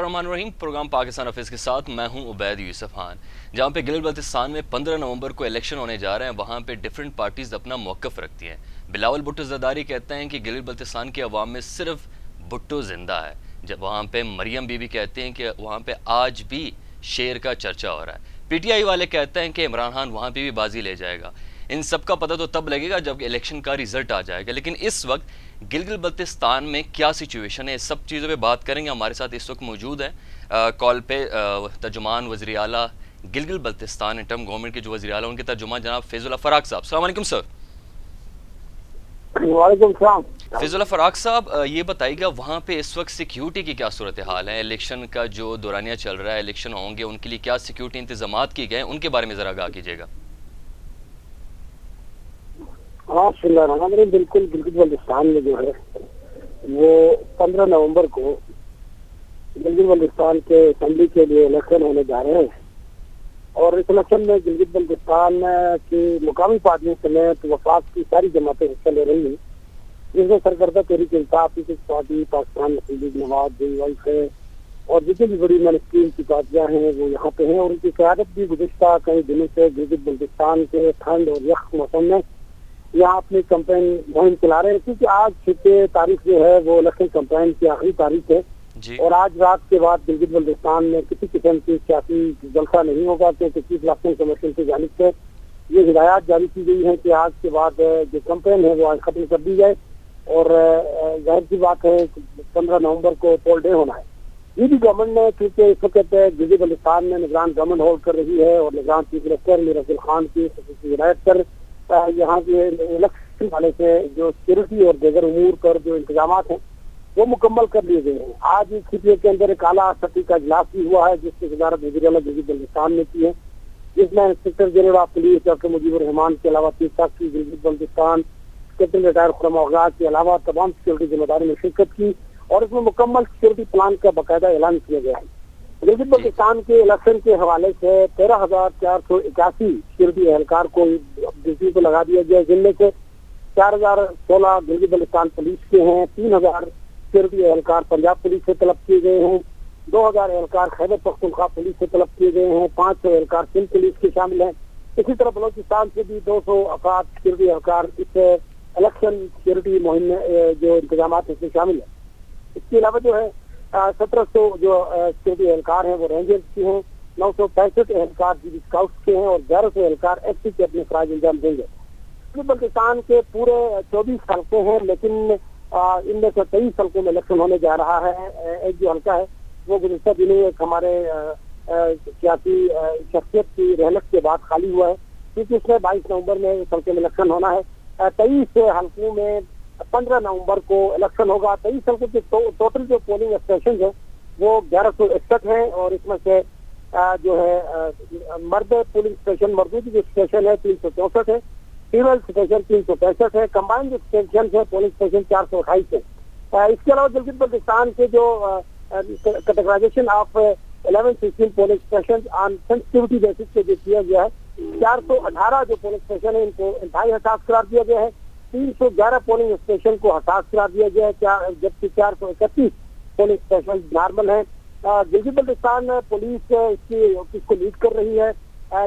बिस्मिल्लाहिर्रहमानिर्रहीम। Programme Pakistan office के साथ मैं हूं उबैद यूसुफ खान। जहां पे गिलगित बल्तिस्तान में 15 नवंबर को इलेक्शन होने जा रहे हैं, वहां पे डिफरेंट पार्टीज अपना मौक़िफ़ रखती हैं। बिलावल भुट्टो ज़रदारी कहते हैं कि गिलगित बल्तिस्तान के अवाम में सिर्फ भुट्टो जिंदा है, जब वहाँ पे मरियम बीबी कहते हैं कि वहाँ पे आज भी शेर का चर्चा हो रहा है। पीटीआई वाले कहते हैं कि इमरान खान वहाँ पे भी बाजी ले जाएगा। इन सब का पता तो तब लगेगा जब इलेक्शन का रिजल्ट आ जाएगा, लेकिन इस वक्त गिलगित बल्तिस्तान में क्या सिचुएशन है, इस सब चीज़ों पे बात करेंगे। हमारे साथ इस वक्त मौजूद है कॉल पे तर्जुमान वज़ीर आला गिलगित बल्तिस्तान इंटर्म गवर्नमेंट के जो वज़ीर आला उनके तर्जुमान जनाब फैज़ुल्लाह फ़राक साहब। अस्सलाम वालेकुम सर। वालेकुम सलाम। फैज़ुल्लाह फ़राक साहब, ये बताइएगा वहाँ पे इस वक्त सिक्योरिटी की क्या सूरत हाल है? इलेक्शन का जो दौरानिया चल रहा है, इलेक्शन होंगे उनके लिए क्या सिक्योरिटी इंतजामात किए गए हैं, उनके बारे में ज़रा आगाह कीजिएगा। हाँ, बिल्कुल गिलगित बल्तिस्तान में जो है वो 15 नवंबर को गिलगित बल्तिस्तान के असेंबली के लिए इलेक्शन होने जा रहे हैं और इस इलेक्शन में गिलगित बल्तिस्तान की मुकामी पार्टियों समेत वफाक की सारी जमातें हिस्सा ले रही हैं, जिसमें सरकर्दा तहरीक इंसाफ, पीपल्स पार्टी, पाकिस्तान मुस्लिम लीग नवाज, जेवाइफ है और जितनी भी बड़ी मेनस्ट्रीम की पार्टियां हैं वो यहाँ पे हैं और उनकी क़यादत भी गुज़िश्ता कई दिनों से गिलगित बल्तिस्तान के ठंड और यख मौसम में यहाँ अपनी कैंपेन मुहिम चला रहे हैं, क्योंकि आज 6 तारीख जो है वो इलेक्शन कैंपेन की आखिरी तारीख है और आज रात के बाद गिलगित बल्तिस्तान में किसी किस्म की सियासी जलसा नहीं होगा, क्योंकि चीफ इलेक्शन कमीशन की जानिब से ये हिदायत जारी की गई है कि आज के बाद जो कैंपेन है वो आज खत्म कर दी जाए और जाहिर सी बात है 15 नवंबर को पोल डे होना है। ये भी गवर्नमेंट ने, क्योंकि इस वक्त गिलगित बल्तिस्तान में निगरान गवर्नमेंट होल्ड कर रही है और निगरान चीफ मिनिस्टर मीर अब्दुल खान की हिदायत पर यहाँ के इलेक्शन वाले से जो सिक्योरिटी और दीगर उमूर पर जो इंतजाम हैं वो मुकम्मल कर लिए गए हैं। आज इस खिते के अंदर एक आला सतही का इजलास भी हुआ है जिसकी सदारत वज़ीर आला गिलगित बल्तिस्तान ने की है, जिसमें inspector general of police doctor Mujibur Rahman के अलावा chief secretary Gilgit Baltistan, captain retire Khurram Aghaz के अलावा तमाम सिक्योरिटी जिम्मेदारी में शिरकत की और इसमें मुकम्मल सिक्योरिटी प्लान का बाकायदा ऐलान किया गया है। गिलगित बल्तिस्तान के इलेक्शन के हवाले से 13,481 सिक्योरिटी एहलकार को ड्यूटी को लगा दिया गया, जिनमें से 4,016 गिलगित बल्तिस्तान पुलिस के हैं, 3,000 सिक्योरिटी एहलकार पंजाब पुलिस से तलब किए गए हैं, 2,000 एहलकार खैबर पख्तूनख्वा पुलिस से तलब किए गए हैं, 500 एहलकार सिंध पुलिस के शामिल हैं। इसी तरह बलोचिस्तान से भी 200 अफराद सिक्योरिटी एहलकार इस इलेक्शन सिक्योरिटी मुहिम में जो इंतजाम इसमें शामिल है। इसके अलावा जो है 1700 जो सिक्योरिटी एहलकार हैं वो रेंजर्स के हैं, 965 एहलकार जीबी स्काउट्स के हैं और 1100 एहलकार एसपी के अपने फराज अंजाम देंगे। बल्तिस्तान के पूरे 24 हल्के हैं, लेकिन इनमें से 23 हल्कों में इलेक्शन होने जा रहा है। एक जो हल्का है वो गुज़िश्ता दिनों एक हमारे सियासी शख्सियत की रहलत के बाद खाली हुआ है, क्योंकि उसमें 22 नवंबर में इस हल्के में इलेक्शन होना है। 23 हल्कों में 15 नवंबर को इलेक्शन होगा। 23 हल्कों के टोटल जो पोलिंग स्टेशन है वो 1161 है और इसमें से जो है मर्द पोलिंग स्टेशन, मर्दों की जो स्टेशन है 364 है, फीमेल स्टेशन 365 है, कंबाइंड जो स्टेशन है पोलिंग स्टेशन 428 है। इसके अलावा गिलगित बल्तिस्तान के जो categorisation of 11-16 polling station on sensitivity basis पे जो किया गया है, 418 जो पोलिंग स्टेशन है इनको इंतहाई हसास करार दिया गया है, 311 पोलिंग स्टेशन को हसास करार दिया गया है, जबकि 431 पोलिंग स्टेशन नॉर्मल है। गिलगित बल्तिस्तान पुलिस इसको लीड कर रही है।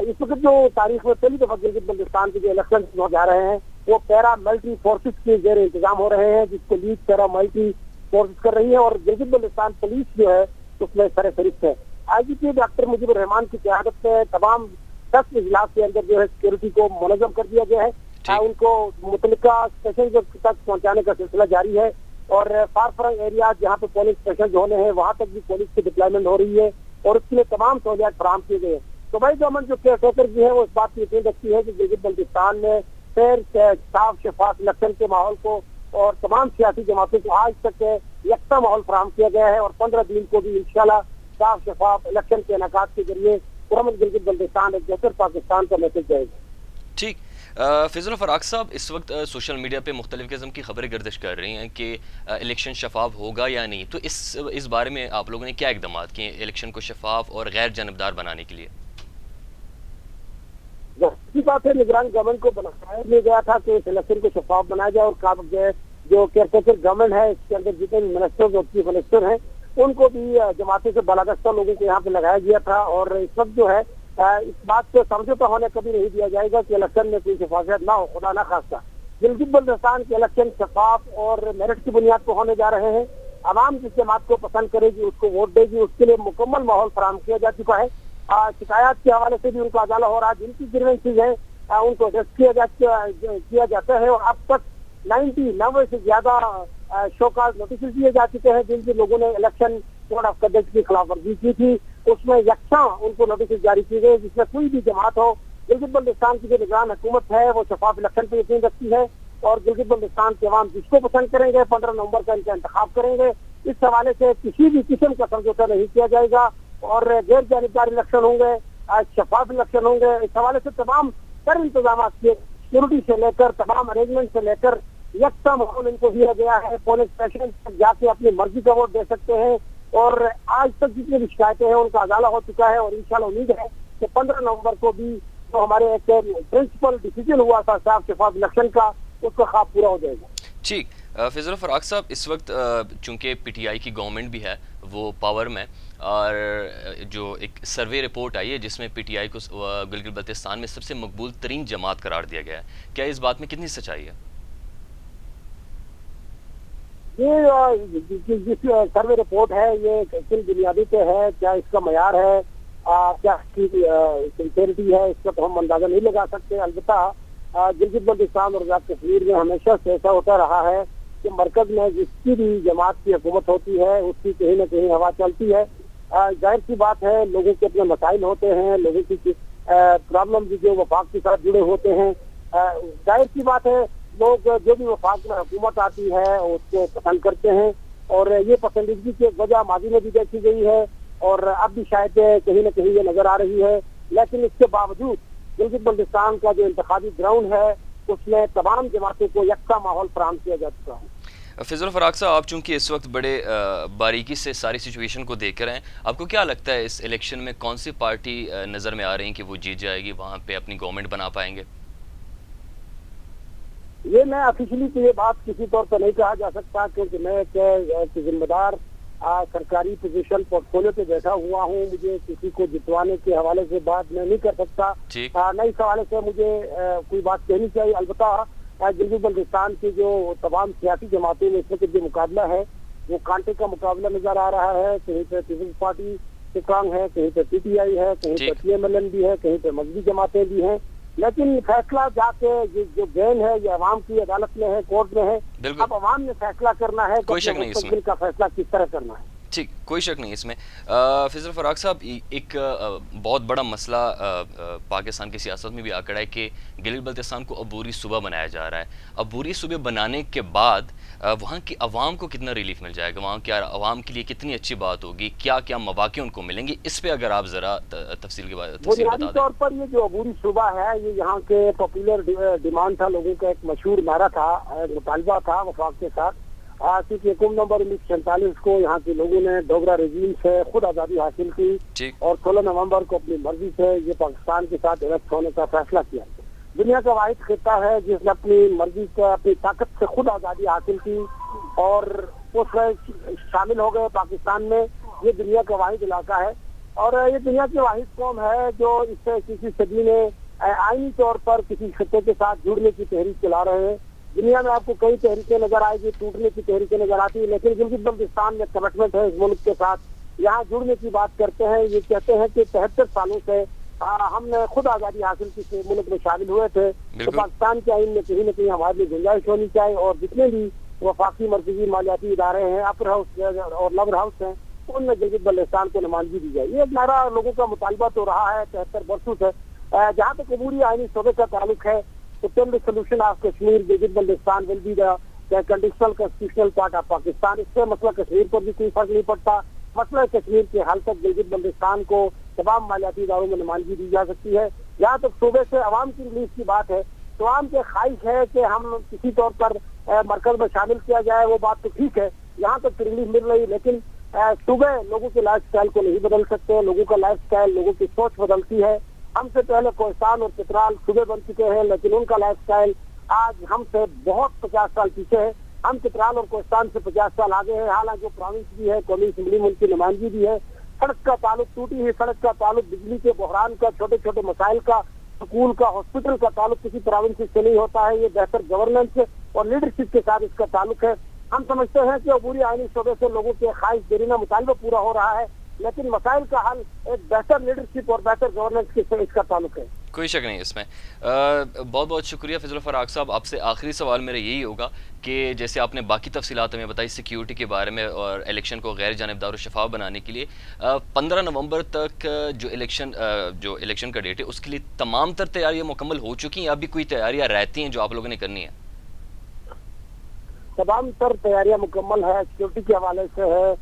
इस वक्त जो तारीख में पहली दफा गिलगित बल्तिस्तान के जो इलेक्शन हो जा रहे हैं वो पैरा मिलिट्री फोर्सेस के जेर इंतजाम हो रहे हैं, जिसको लीड पैरा मिलिट्री फोर्सेस कर रही है और गिलगित बल्तिस्तान पुलिस जो है उसमें सरफहरिस्त है। आईजीपी डॉक्टर मुजीबुर रहमान की क़यादत में तमाम 10 इजलास के अंदर जो है सिक्योरिटी को मुनज़्ज़म कर दिया गया है। उनको मुतल्लिका स्टेशन तक पहुंचाने का सिलसिला जारी है और फार फ्रंट एरिया जहाँ पे पोलिंग स्टेशन होने हैं वहाँ तक भी पुलिस की डिप्लॉयमेंट हो रही है और उसके लिए तमाम सहूलियात फराहम किए गए हैं। तो भाई गवर्नमेंट जो केयर भी है वो इस बात की यकीन रखती है कि गिलगित बल्तिस्तान में फेयर साफ शफाफ इलेक्शन के माहौल को और तमाम सियासी जमातों को आज तक यकसा माहौल फराहम किया गया है और 15 दिन को भी इंशाल्लाह साफ शफाफ इलेक्शन के इनेकाद के जरिए पुरअमन गिलगित बल्तिस्तान एक बेहतर पाकिस्तान का मैसेज जाएगा। ठीक। फैज़ुल्लाह फ़राक साहब, इस वक्त सोशल मीडिया पे मुख्तलिफ़ किस्म की खबरें गर्दिश कर रही हैं कि इलेक्शन शफाफ होगा या नहीं, तो इस बारे में आप लोगों ने क्या इक़दाम किए इलेक्शन को शफाफ और गैर जानबदार बनाने के लिए? बात है, निगरान गवर्नमेंट को बनाया गया था कि इस इलेक्शन को शफाफ बनाया जाए और जो केयर टेकर गवर्नमेंट है इसके अंदर जितने मिनिस्टर और चीफ मिनिस्टर हैं उनको भी जमाते से बलादस्ता लोगों को यहाँ पे लगाया गया था। और इस वक्त जो है इस बात पे समझौता होने कभी नहीं दिया जाएगा कि इलेक्शन में कोई शफाफियत ना हो, खुदा ना खास्ता। गिलगित बल्तिस्तान के इलेक्शन शफाफ और मेरिट की बुनियाद पर होने जा रहे हैं। आवाम जिस जमात को पसंद करेगी उसको वोट देगी, उसके लिए मुकम्मल माहौल फराहम किया जा चुका है। शिकायत के हवाले से भी उनका अदाला हो रहा है, जिनकी ग्रीवेंसेस है उनको अरेस्ट किया जाता है। और अब तक 90 से ज्यादा शोकाज नोटिस दिए जा चुके हैं जिनके लोगों ने इलेक्शन कोड ऑफ कंडक्ट की खिलाफ वर्जी की थी। उसमें यकसा उनको नोटिस जारी की गई, जिसमें कोई भी जमात हो। गिलगित बल्तिस्तान की जो निगरान हुकूमत है वो शफाफ इलेक्शन पर यकीन रखती है और गिलगित बल्तिस्तान के अवाम जिसको पसंद करेंगे 15 नवंबर का इनका इंतखाब करेंगे। इस हवाले से किसी भी किस्म का समझौता नहीं किया जाएगा और गैर जानिबदार इलेक्शन होंगे, शफाफ इलेक्शन होंगे। इस हवाले से तमाम तर इंतजाम सिक्योरिटी से लेकर तमाम अरेंजमेंट से लेकर यकसा माहौल इनको दिया गया है। पोलिंग स्टेशन तक जाके अपनी मर्जी का वोट दे सकते हैं और आज तक जितनी भी शिकायतें हैं उनका अदाला हो चुका है। और इंशाल्लाह उम्मीद है कि 15 नवंबर को भी तो हमारे एक प्रिंसिपल डिसीजन हुआ था साफ शफाफ इलेक्शन का, उसका ख्वाब पूरा हो जाएगा। ठीक, फैजल फराक साहब, इस वक्त चूंकि पीटीआई की गवर्नमेंट भी है वो पावर में, और जो एक सर्वे रिपोर्ट आई है जिसमें पीटीआई को गिलगित बल्तिस्तान में सबसे मकबूल तरीन जमात करार दिया गया है, क्या इस बात में कितनी सच्चाई है? ये जिस सर्वे रिपोर्ट है ये किन बुनियादी पे है, क्या इसका मयार है, क्या इसकी सिंसेरिटी है, इसका तो हम अंदाजा नहीं लगा सकते। अलबत्ता गिलगित बल्तिस्तान और आजाद कश्मीर में हमेशा से ऐसा होता रहा है कि मरकज में जिसकी भी जमात की हुकूमत होती है उसकी कहीं न कहीं हवा चलती है। जाहिर सी बात है, लोगों के अपने मसाइल होते हैं, लोगों की प्रॉब्लम जो वफाक के साथ जुड़े होते हैं। जाहिर सी बात है, लोग जो भी वफाक में हुकूमत आती है उसको पसंद करते हैं और ये पसंदीदगी की वजह माजी में भी देखी गई है और अब भी शायद कहीं न कहीं ये नजर आ रही है। लेकिन इसके बावजूद गिलगित बल्तिस्तान का जो इंतखाबी ग्राउंड है उसमें तमाम जमातों को यकसा माहौल फराहम किया जा चुका है। फैजल फराक साहब, आप चूंकि इस वक्त बड़े बारीकी से सारी सिचुएशन को देख रहे हैं, आपको क्या लगता है इस इलेक्शन में कौन सी पार्टी नज़र में आ रही है कि वो जीत जाएगी, वहाँ पे अपनी गवर्नमेंट बना पाएंगे? ये मैं ऑफिशियली तो ये बात किसी तौर पर नहीं कहा जा सकता क्योंकि मैं एक जिम्मेदार सरकारी पोजीशन पोर्टफोलियो पे बैठा हुआ हूँ। मुझे किसी को जितवाने के हवाले से बात मैं नहीं कर सकता, न इस हवाले से मुझे कोई बात कहनी चाहिए। अलबत्ता गिलगित बल्तिस्तान की जो तमाम सियासी जमातों में इस वक्त जो मुकाबला है वो कांटे का मुकाबला नजर आ रहा है। कहीं पे पीपल्स पार्टी स्ट्रांग है, कहीं पे पीटीआई है, कहीं पे पीएमएलएन भी है, कहीं पे मजहबी जमातें भी हैं। लेकिन फैसला जाके जो गेम है ये अवाम की अदालत में है, कोर्ट में है। अब अवाम ने फैसला करना है कोई शक नहीं इसमें का फैसला किस तरह करना है। ठीक, कोई शक नहीं इसमें। फैजल फराक साहब, एक बहुत बड़ा मसला पाकिस्तान की सियासत में भी आ खड़ा है कि गिलगित बल्तिस्तान को अबूरी सूबा बनाया जा रहा है। अबूरी सूबे बनाने के बाद वहाँ की आवाम को कितना रिलीफ मिल जाएगा, वहाँ के आवाम के लिए कितनी अच्छी बात होगी, क्या क्या मौके उनको मिलेंगे, इस पे अगर आप जरा तफसील बता दें। तौर पर ये जो अबूरी सूबा है ये यहाँ के पॉपुलर डिमांड था, लोगों का एक मशहूर नारा था, मुतालबा था वफाक के साथ। क्योंकि 1 नवंबर 1947 को यहाँ के लोगों ने डोगरा रजीम से खुद आज़ादी हासिल की और 16 नवंबर को अपनी मर्जी से ये पाकिस्तान के साथ इलेक्ट होने का फैसला किया। दुनिया का वाहिद खिता है जिसने अपनी मर्जी से अपनी ताकत से खुद आज़ादी हासिल की और उसमें शामिल हो गए पाकिस्तान में। ये दुनिया का वाहिद इलाका है और ये दुनिया की वाहिद कौम है जो इससे किसी सदी में आईनी तौर पर किसी खिते के साथ जुड़ने की तहरीक चला रहे हैं। दुनिया में आपको कई तहरीकें नजर आएगी, टूटने की तहरीकें नजर आती है, लेकिन गिलगित बल्तिस्तान में कमिटमेंट है इस मुल्क के साथ। यहाँ जुड़ने की बात करते हैं, ये कहते हैं कि 73 सालों से हमने खुद आज़ादी हासिल की, मुल्क में शामिल हुए थे, तो पाकिस्तान के आइन में कहीं न कहीं हमारे लिए गुंजाइश होनी चाहिए और जितने भी वफाकी मरकजी मालियाती इदारे हैं, अपर हाउस और लोअर हाउस हैं, उनमें गिलगित बल्तिस्तान को नुमाइंदगी दी जाए। ये एक नारा लोगों का मुतालबा तो रहा है 73 वर्षों से। जहाँ तक अबूरी आईनी शोबे का ताल्लुक है, temporary solution of Kashmir Gilgit Baltistan will be the conditional constitutional part of Pakistan. इससे मसला कश्मीर पर भी कोई फर्क नहीं पड़ता। मसला कश्मीर के हल तक गिलगित बल्तिस्तान को तमाम मालियाती इदारों में नुमाइंदगी दी जा सकती है। यहाँ तक सूबे से अवाम की रिलीफ की बात है तो आम के ख्वाहिश है कि हम किसी तौर पर मरकज में शामिल किया जाए, वो बात तो ठीक है, यहाँ तक रिलीफ मिल रही, लेकिन सूबे लोगों के लाइफ स्टाइल को नहीं बदल सकते। लोगों का लाइफ स्टाइल, लोगों की सोच बदलती है। हमसे पहले कोहिस्तान और चित्राल सूबे बन चुके हैं, लेकिन उनका लाइफ स्टाइल आज हमसे बहुत 50 साल पीछे है। हम चित्राल और कोस्तान से 50 साल आगे है। हालांकि वो प्रोविंस भी है, कौमी असम्बली में उनकी नुमाइंदगी भी है। सड़क का ताल्लुक, टूटी हुई सड़क का ताल्लुक, बिजली के बहरान का, छोटे छोटे मसाइल का, स्कूल का, हॉस्पिटल का ताल्लुक किसी प्रोविंस से नहीं होता है। ये बेहतर गवर्नेंस और लीडरशिप के साथ इसका ताल्लुक है। हम समझते हैं कि अबूरी आईनी शोबे से लोगों के ख्वाहिश देरीना मुतालबा पूरा हो रहा है, लेकिन मसाइल का हल एक बेहतर लीडरशिप और बेहतर गवर्नेंस के से इसका ताल्लुक है। कोई शक नहीं इसमें। बहुत बहुत शुक्रिया फैज़ल फ़राक साहब। आपसे आखिरी सवाल मेरा यही होगा कि जैसे आपने बाकी तफसीलात हमें बताई सिक्योरिटी के बारे में और इलेक्शन को गैर जानिबदार और शफाफ बनाने के लिए, 15 नवंबर तक जो इलेक्शन का डेट है उसके लिए तमाम तर तैयारियाँ मुकम्मल हो चुकी हैं या अभी कोई तैयारियाँ रहती हैं जो आप लोगों ने करनी है? तमाम तर तैयारियां मुकम्मल है, सिक्योरिटी के हवाले से है,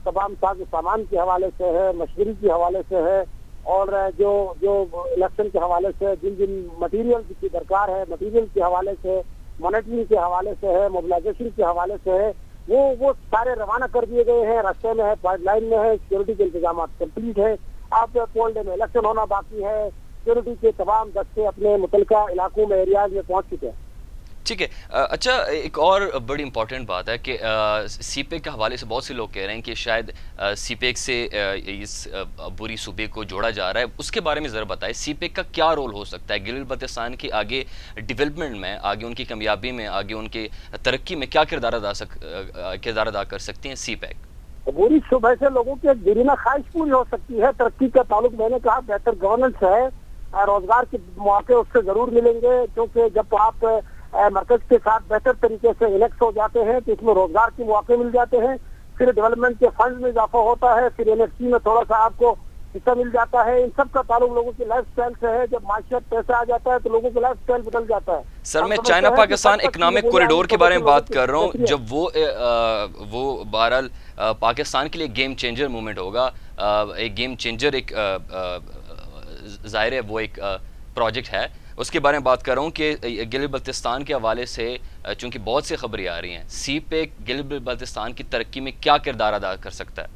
तमाम सामान के हवाले से है, मशीनरी के हवाले से है, और जो जो इलेक्शन के हवाले से जिन जिन मटेरियल की दरकार है, मटेरियल के हवाले से, मॉनिटरिंग के हवाले से है, मोबिलाइजेशन के हवाले से है, वो सारे रवाना कर दिए गए हैं, रास्ते में है, पाइपलाइन में है। सिक्योरिटी के इंतजाम कंप्लीट है। अब पोल डे में इलेक्शन होना बाकी है। सिक्योरिटी के तमाम दस्ते अपने मुतलका इलाकों में, एरियाज में पहुंच चुके हैं। ठीक है। अच्छा, एक और बड़ी इंपॉर्टेंट बात है कि सीपेक के हवाले से बहुत से लोग कह रहे हैं कि शायद सीपेक से इस बुरी सूबे को जोड़ा जा रहा है। उसके बारे में ज़रा बताएं, सीपेक का क्या रोल हो सकता है गिलगित बल्तिस्तान की आगे डेवलपमेंट में, आगे उनकी कामयाबी में, आगे उनके तरक्की में क्या किरदार अदा कर सकती हैं सीपेक? बुरी सूबे से लोगों की दिरीना ख्वाहिश पूरी हो सकती है। तरक्की का ताल्लुक, मैंने कहा, बेहतर गवर्नेंस है, रोजगार के मौके उससे जरूर मिलेंगे, क्योंकि जब आप मरकज के साथ बेहतर तरीके से इलेक्ट हो जाते हैं तो इसमें रोजगार के मौके मिल जाते हैं। फिर डेवलपमेंट के फंड में इजाफा होता है, फिर एनएफसी में थोड़ा सा आपको हिस्सा मिल जाता है। इन सब का ताल्लुक लोगों की लाइफ स्टाइल से है। जब माशियत पैसा आ जाता है तो लोगों की लाइफ स्टाइल बदल जाता है। सर, मैं चाइना पाकिस्तान इकोनॉमिक कॉरिडोर के बारे में बात कर रहा हूँ। जब वो बहरहाल पाकिस्तान के लिए गेम चेंजर मूवमेंट होगा, एक गेम चेंजर, एक जाहिर है वो एक प्रोजेक्ट है, उसके बारे में बात कर रहा हूँ कि गिलगित बल्तिस्तान के हवाले से चूंकि बहुत सी खबरें आ रही हैं, सीपेक गिलगित बल्तिस्तान की तरक्की में क्या किरदार अदा कर सकता है?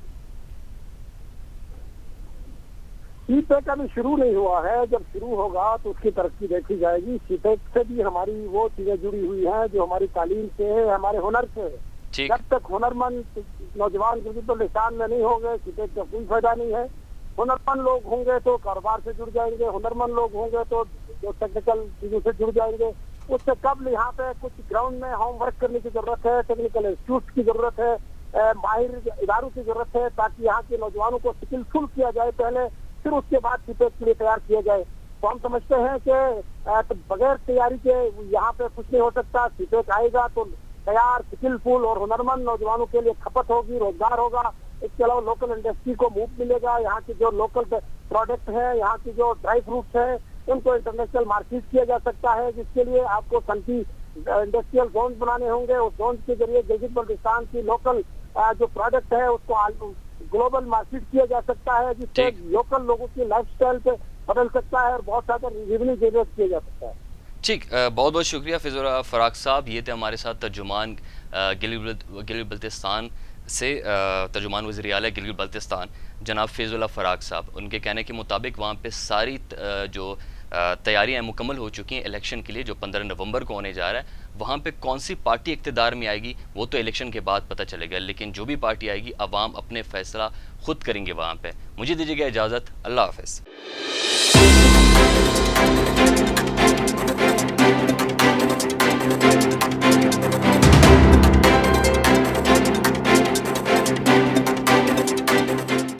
सीपेक अभी शुरू नहीं हुआ है, जब शुरू होगा तो उसकी तरक्की देखी जाएगी। सीपेक से भी हमारी वो चीजें जुड़ी हुई हैं जो हमारी तालीम से है, हमारे हुनर से है। जब तक हुनरमंद नौजवान गिलगित बल्तिस्तान में नहीं होंगे, सीपेक का कोई फायदा नहीं है। हुनरमंद लोग होंगे तो कारोबार से जुड़ जाएंगे, हुनरमंद लोग होंगे तो जो टेक्निकल चीजों से जुड़ जाएंगे। उससे कबल यहाँ पे कुछ ग्राउंड में होमवर्क करने की जरूरत है, टेक्निकल इंस्टीट्यूट की जरूरत है, माहिर इदारों की जरूरत है, ताकि यहाँ के नौजवानों को स्किलफुल किया जाए पहले, फिर उसके बाद सीपेक के लिए तैयार किया जाए। तो हम समझते हैं कि बगैर तैयारी के यहाँ पे कुछ नहीं हो सकता। सीपेक आएगा तो तैयार, स्किलफुल और हुनरमंद नौजवानों के लिए खपत होगी, रोजगार होगा। इसके अलावा लोकल इंडस्ट्री को मूव मिलेगा। यहाँ की जो लोकल प्रोडक्ट है, यहाँ की जो ड्राई फ्रूट्स है, उनको इंटरनेशनल मार्केट किया जा सकता है, जिसके लिए आपको संकी इंडस्ट्रियल जोन बनाने होंगे। उस जोन के जरिए गिलगित बल्तिस्तान की लोकल जो प्रोडक्ट है उसको ग्लोबल मार्केट किया जा सकता है, जिससे लोकल लोगों की लाइफ स्टाइल पे बदल सकता है और बहुत सारा रेवेन्यू जनरेट किया जा सकता है। ठीक, बहुत बहुत शुक्रिया फैज़ल फ़राक साहब। ये थे हमारे साथ तर्जुमान गिलगित बल्तिस्तान से, तर्जुमान वज़ीर आला गिलगित बल्तिस्तान जनाब फैज़ल फ़राक साहब। उनके कहने के मुताबिक वहाँ पे सारी जो तैयारियां मुकम्मल हो चुकी हैं इलेक्शन के लिए जो 15 नवंबर को होने जा रहा है। वहाँ पे कौन सी पार्टी इक़्तिदार में आएगी वो तो इलेक्शन के बाद पता चलेगा, लेकिन जो भी पार्टी आएगी अवाम अपने फ़ैसला खुद करेंगे वहाँ पे। मुझे दीजिएगा इजाज़त, अल्लाह हाफ़िज़।